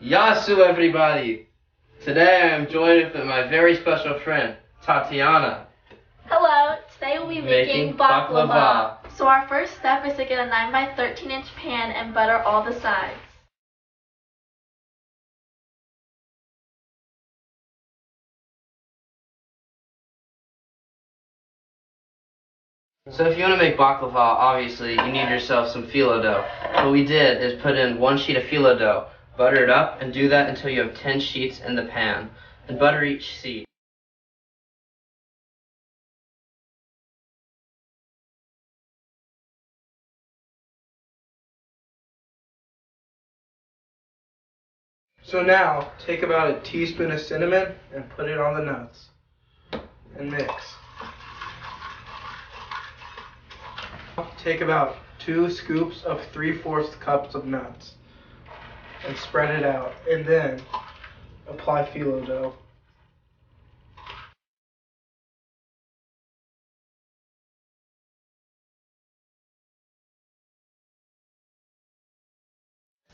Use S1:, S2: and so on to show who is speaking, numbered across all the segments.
S1: Yasu everybody! Today I am joined with my very special friend, Tatiana.
S2: Hello, today we'll be making baklava.
S1: baklava.
S2: So our first step is to get a 9 by 13 inch pan and butter all the sides.
S1: So if you want to make baklava, obviously you need yourself some filo dough. What we did is put in 1 sheet of filo dough, butter it up, and do that until you have 10 sheets in the pan. And butter each sheet.
S3: So now, take about a teaspoon of cinnamon and put it on the nuts. And mix. Take about 2 scoops of 3/4 cups of nuts and spread it out. And then apply filo dough.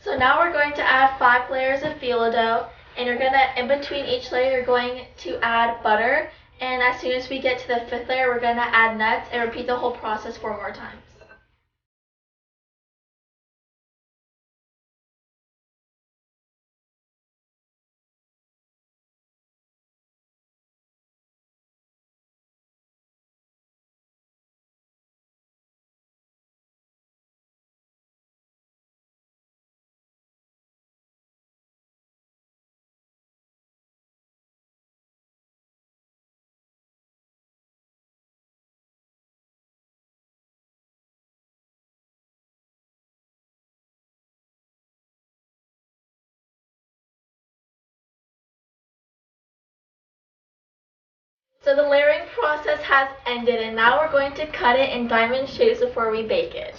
S2: So now we're going to add 5 layers of filo dough, and you're going to, in between each layer, you're going to add butter, and as soon as we get to the 5th layer, we're going to add nuts and repeat the whole process 4 more times. So the layering process has ended, and now we're going to cut it in diamond shapes before we bake it.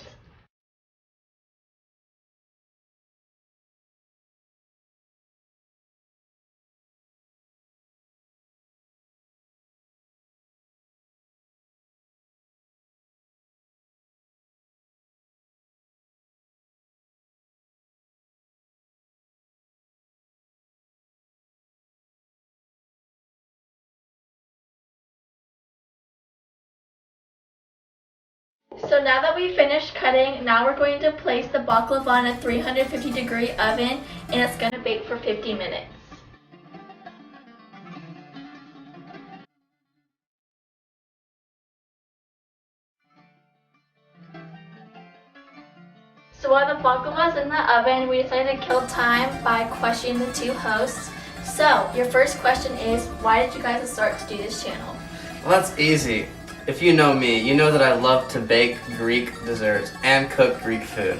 S2: So now that we've finished cutting, now we're going to place the baklava in a 350-degree oven, and it's going to bake for 50 minutes. So while the baklava's in the oven, we decided to kill time by questioning the 2 hosts. So your first question is, why did you guys start to do this channel?
S1: Well, that's easy. If you know me, you know that I love to bake Greek desserts and cook Greek food.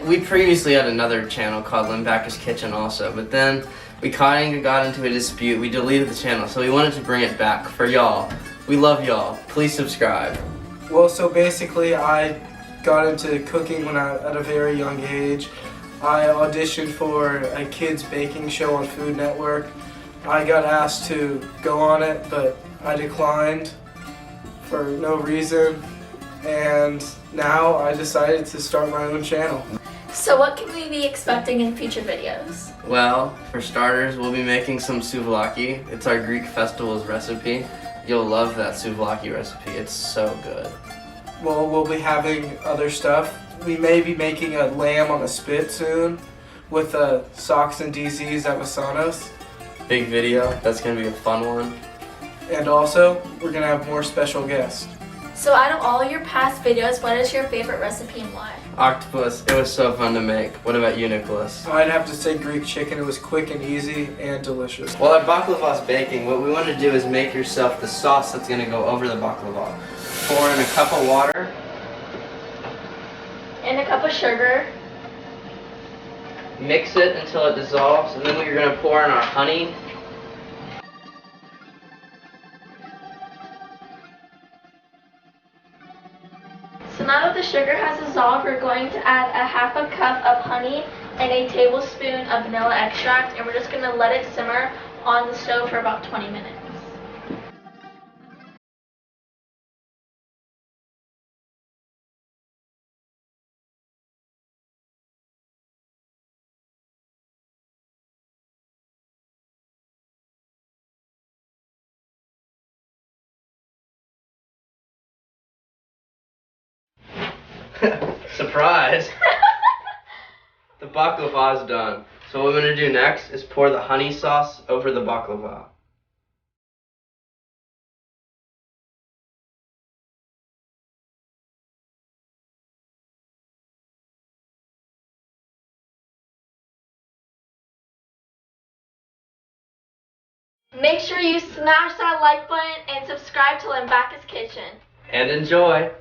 S1: We previously had another channel called Lambakis Kitchen also, but then we kind of got into a dispute. We deleted the channel, so we wanted to bring it back for y'all. We love y'all. Please subscribe.
S3: Well, so basically I got into cooking at a very young age. I auditioned for a kids baking show on Food Network. I got asked to go on it, but I declined for no reason, and now I decided to start my own channel.
S2: So what can we be expecting in future videos?
S1: Well, for starters, we'll be making some souvlaki. It's our Greek festival's recipe. You'll love that souvlaki recipe. It's so good.
S3: Well, we'll be having other stuff. We may be making a lamb on a spit soon with socks and DZs at Vasanos.
S1: Big video. That's going to be a fun one.
S3: And also, we're going to have more special guests.
S2: So out of all your past videos, what is your favorite recipe and why?
S1: Octopus. It was so fun to make. What about you, Nicholas?
S3: I'd have to say Greek chicken. It was quick and easy and delicious.
S1: While our baklava's baking, what we want to do is make yourself the sauce that's going to go over the baklava. Pour in a cup of water.
S2: And a cup of sugar.
S1: Mix it until it dissolves, and then we're going to pour in our honey.
S2: So now that the sugar has dissolved, we're going to add a 1/2 cup of honey and a tablespoon of vanilla extract, and we're just going to let it simmer on the stove for about 20 minutes.
S1: Surprise! The baklava is done. So what we're going to do next is pour the honey sauce over the baklava.
S2: Make sure you smash that like button and subscribe to Lambakis Kitchen.
S1: And enjoy!